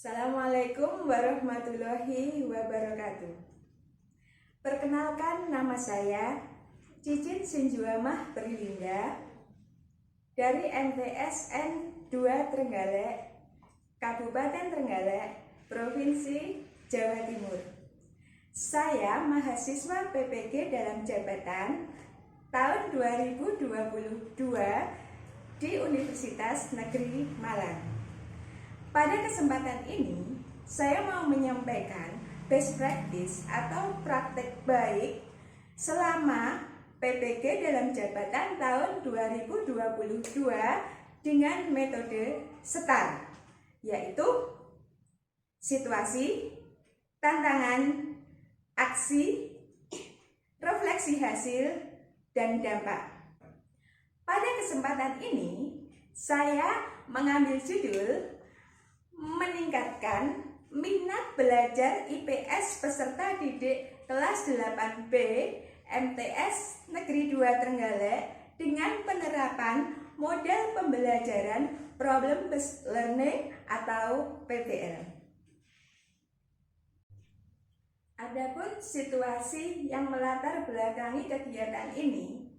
Assalamualaikum warahmatullahi wabarakatuh. Perkenalkan, nama saya Cicin Sinjuamah Berlinda dari MTSN 2 Trenggalek, Kabupaten Trenggalek, Provinsi Jawa Timur. Saya mahasiswa PPG dalam jabatan tahun 2022 di Universitas Negeri Malang. Pada kesempatan ini, saya mau menyampaikan best practice atau praktek baik selama PPG dalam jabatan tahun 2022 dengan metode STAR, yaitu situasi, tantangan, aksi, refleksi hasil, dan dampak. Pada kesempatan ini, saya mengambil judul meningkatkan minat belajar IPS peserta didik kelas 8B MTS Negeri 2 Trenggalek dengan penerapan model pembelajaran Problem Based Learning atau PBL. Adapun situasi yang melatar belakangi kegiatan ini,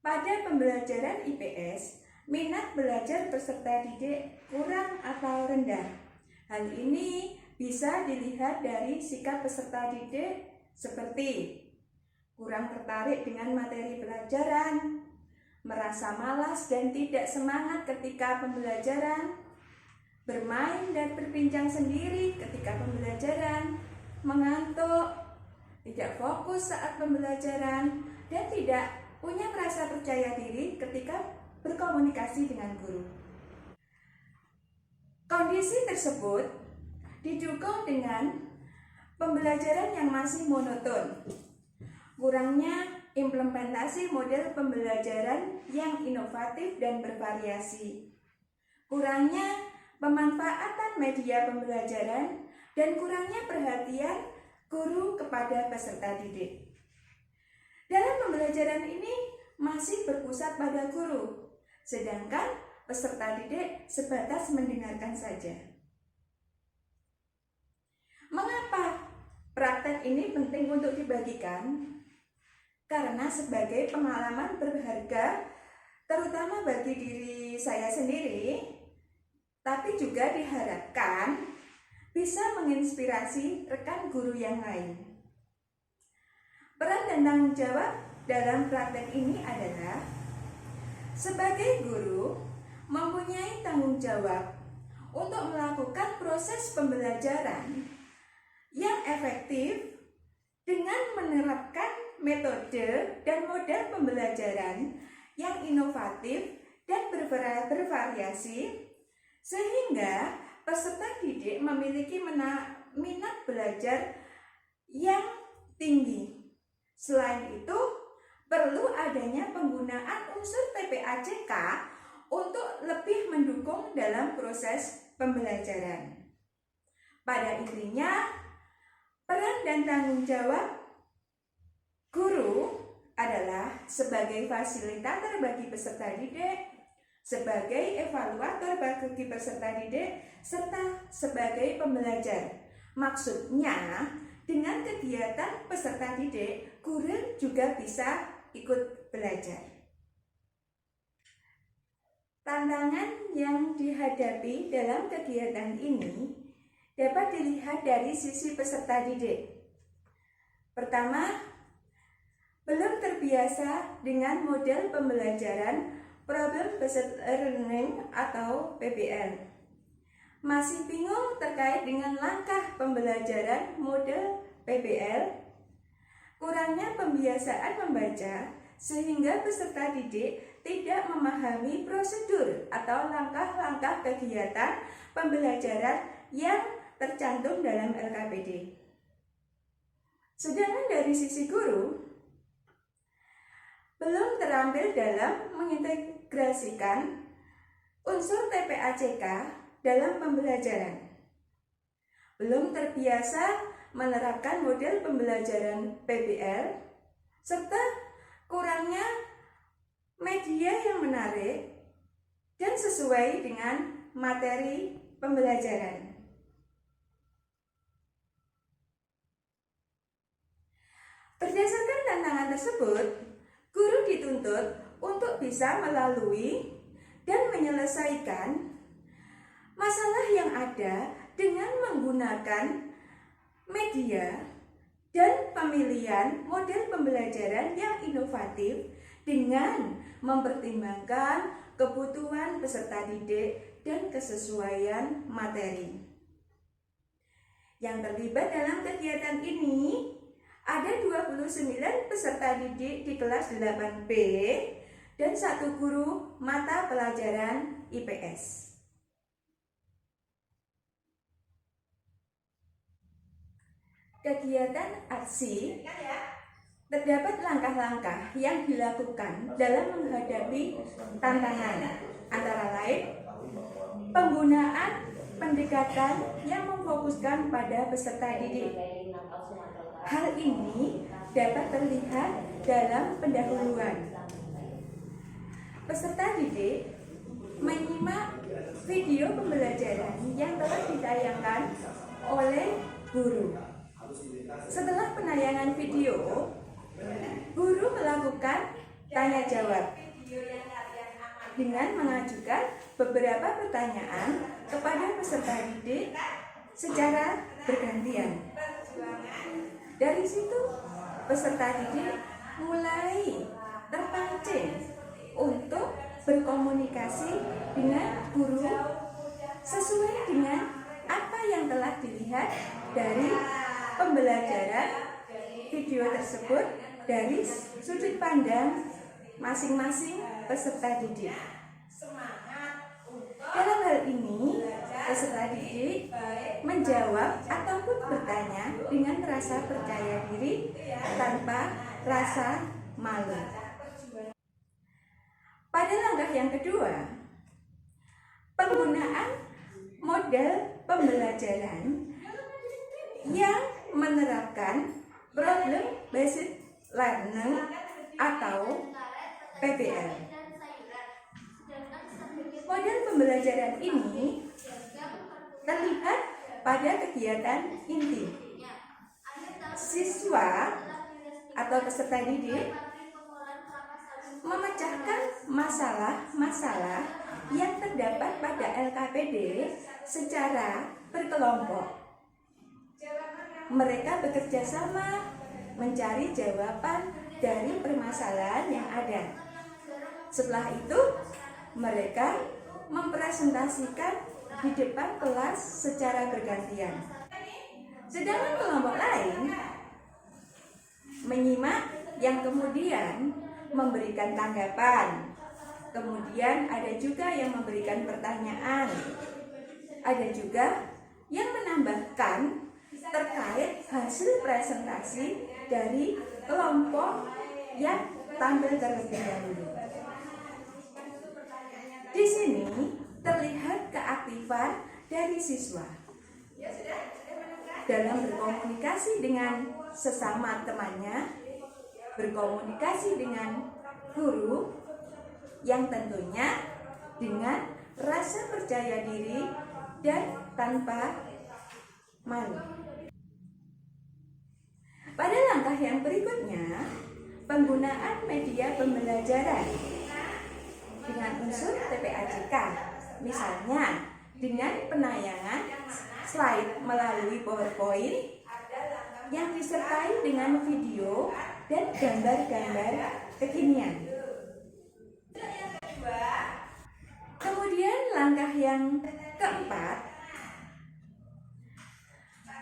pada pembelajaran IPS, minat belajar peserta didik kurang atau rendah. Hal ini bisa dilihat dari sikap peserta didik seperti kurang tertarik dengan materi pelajaran, merasa malas dan tidak semangat ketika pembelajaran, bermain dan berbincang sendiri ketika pembelajaran, mengantuk, tidak fokus saat pembelajaran, dan tidak punya rasa percaya diri ketika berkomunikasi dengan guru. Kondisi tersebut didukung dengan pembelajaran yang masih monoton, kurangnya implementasi model pembelajaran yang inovatif dan bervariasi, kurangnya pemanfaatan media pembelajaran, dan kurangnya perhatian guru kepada peserta didik. Dalam pembelajaran ini masih berpusat pada guru, sedangkan peserta didik sebatas mendengarkan saja. Mengapa praktek ini penting untuk dibagikan? Karena sebagai pengalaman berharga, terutama bagi diri saya sendiri, tapi juga diharapkan bisa menginspirasi rekan guru yang lain. Peran dan tanggung jawab dalam praktek ini adalah sebagai guru mempunyai tanggung jawab untuk melakukan proses pembelajaran yang efektif dengan menerapkan metode dan model pembelajaran yang inovatif dan bervariasi sehingga peserta didik memiliki minat belajar yang tinggi. Selain itu, perlu adanya penggunaan unsur TPACK untuk lebih mendukung dalam proses pembelajaran. Pada intinya, peran dan tanggung jawab guru adalah sebagai fasilitator bagi peserta didik, sebagai evaluator bagi peserta didik, serta sebagai pembelajar. Maksudnya, dengan kegiatan peserta didik, guru juga bisa ikut belajar. Tantangan yang dihadapi dalam kegiatan ini dapat dilihat dari sisi peserta didik. Pertama, belum terbiasa dengan model pembelajaran Problem Based Learning atau PBL. Masih bingung terkait dengan langkah pembelajaran model PBL, kurangnya pembiasaan membaca sehingga peserta didik tidak memahami prosedur atau langkah-langkah kegiatan pembelajaran yang tercantum dalam LKPD. Sedangkan dari sisi guru, belum terampil dalam mengintegrasikan unsur TPACK dalam pembelajaran, belum terbiasa menerapkan model pembelajaran PBL, serta kurangnya media yang menarik dan sesuai dengan materi pembelajaran. Berdasarkan tantangan tersebut, guru dituntut untuk bisa melalui dan menyelesaikan masalah yang ada dengan menggunakan media dan pemilihan model pembelajaran yang inovatif dengan mempertimbangkan kebutuhan peserta didik dan kesesuaian materi. Yang terlibat dalam kegiatan ini ada 29 peserta didik di kelas 8B dan 1 guru mata pelajaran IPS. Kegiatan aksi, terdapat langkah-langkah yang dilakukan dalam menghadapi tantangan, antara lain penggunaan pendekatan yang memfokuskan pada peserta didik. Hal ini dapat terlihat dalam pendahuluan. Peserta didik menyimak video pembelajaran yang telah ditayangkan oleh guru. Setelah penayangan video, guru melakukan tanya jawab dengan mengajukan beberapa pertanyaan kepada peserta didik secara bergantian. Dari situ, peserta didik mulai terpancing untuk berkomunikasi dengan guru sesuai dengan apa yang telah dilihat dari pembelajaran video tersebut dari sudut pandang masing-masing peserta didik. Dalam hal ini, peserta didik menjawab ataupun bertanya dengan rasa percaya diri tanpa rasa malu. Pada langkah yang kedua, penggunaan model pembelajaran yang menerapkan problem based learning atau PBL. Model pembelajaran ini terlihat pada kegiatan inti. Siswa atau peserta didik memecahkan masalah-masalah yang terdapat pada LKPD secara berkelompok. Mereka bekerja sama mencari jawaban dari permasalahan yang ada. Setelah itu, mereka mempresentasikan di depan kelas secara bergantian. Sedangkan kelompok lain menyimak yang kemudian memberikan tanggapan. Kemudian ada juga yang memberikan pertanyaan. Ada juga yang menambahkan terkait hasil presentasi dari kelompok yang tampil terlebih dahulu. Di sini terlihat keaktifan dari siswa dalam berkomunikasi dengan sesama temannya, berkomunikasi dengan guru, yang tentunya dengan rasa percaya diri dan tanpa malu. Pada langkah yang berikutnya, penggunaan media pembelajaran dengan unsur TPAJK, misalnya dengan penayangan slide melalui PowerPoint yang disertai dengan video dan gambar-gambar kekinian. Kemudian langkah yang keempat,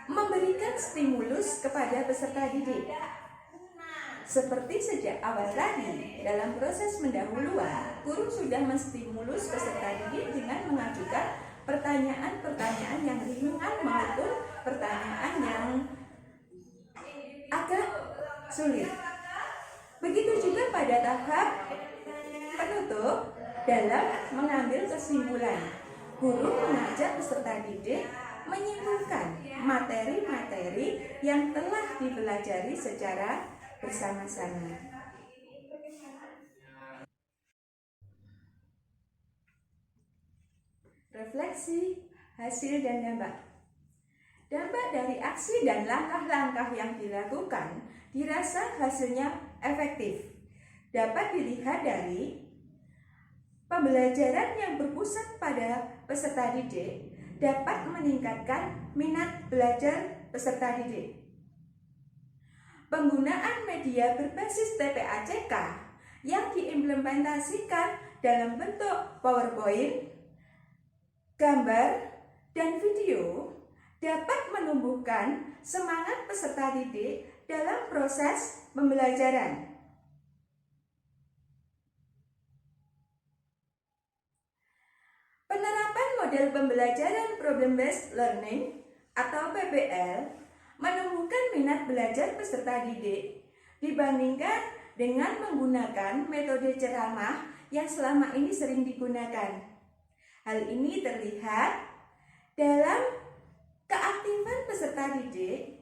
memberikan stimulus kepada peserta didik. Seperti sejak awal tadi, dalam proses pendahuluan, guru sudah menstimulus peserta didik dengan mengajukan pertanyaan-pertanyaan yang ringan maupun pertanyaan yang agak sulit. Begitu juga pada tahap penutup dalam mengambil kesimpulan. Guru mengajak peserta didik menyimpulkan materi-materi yang telah dipelajari secara bersama-sama. Refleksi, hasil dan dampak. Dampak dari aksi dan langkah-langkah yang dilakukan dirasa hasilnya efektif. Dapat dilihat dari pembelajaran yang berpusat pada peserta didik dapat meningkatkan minat belajar peserta didik. Penggunaan media berbasis TPACK yang diimplementasikan dalam bentuk PowerPoint, gambar, dan video dapat menumbuhkan semangat peserta didik dalam proses pembelajaran. Penerapan model pembelajaran Problem-Based Learning atau PBL menumbuhkan minat belajar peserta didik dibandingkan dengan menggunakan metode ceramah yang selama ini sering digunakan. Hal ini terlihat dalam keaktifan peserta didik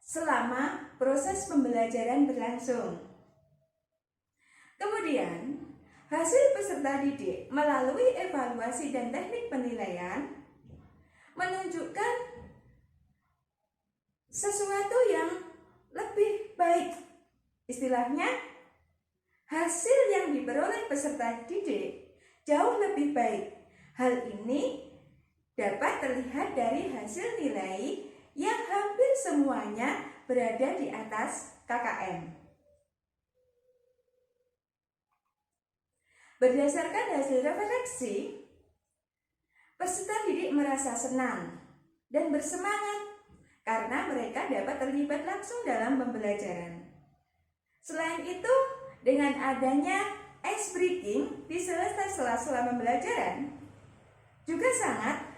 selama proses pembelajaran berlangsung. Kemudian, hasil peserta didik melalui evaluasi dan teknik penilaian menunjukkan sesuatu yang lebih baik. Istilahnya, hasil yang diperoleh peserta didik jauh lebih baik. Hal ini dapat terlihat dari hasil nilai yang hampir semuanya berada di atas KKM. Berdasarkan hasil refleksi, peserta didik merasa senang dan bersemangat karena mereka dapat terlibat langsung dalam pembelajaran. Selain itu, dengan adanya ice breaking di sela-sela pembelajaran juga sangat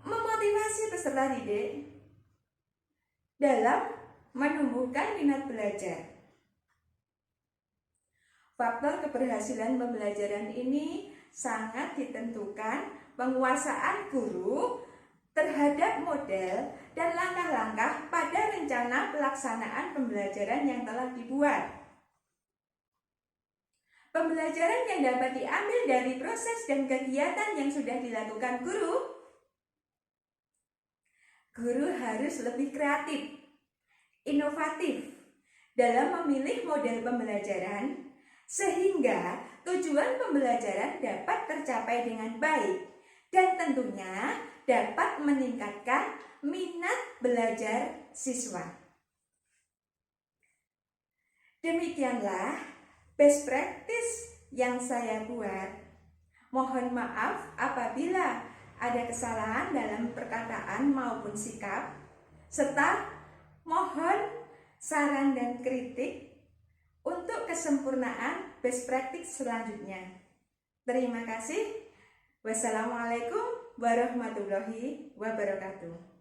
memotivasi peserta didik dalam menumbuhkan minat belajar. Faktor keberhasilan pembelajaran ini sangat ditentukan penguasaan guru terhadap model dan langkah-langkah pada rencana pelaksanaan pembelajaran yang telah dibuat. Pembelajaran yang dapat diambil dari proses dan kegiatan yang sudah dilakukan guru harus lebih kreatif, inovatif dalam memilih model pembelajaran sehingga tujuan pembelajaran dapat tercapai dengan baik dan tentunya dapat meningkatkan minat belajar siswa. Demikianlah best practice yang saya buat. Mohon maaf apabila ada kesalahan dalam perkataan maupun sikap, serta mohon saran dan kritik untuk kesempurnaan best practice selanjutnya. Terima kasih. Wassalamualaikum warahmatullahi wabarakatuh.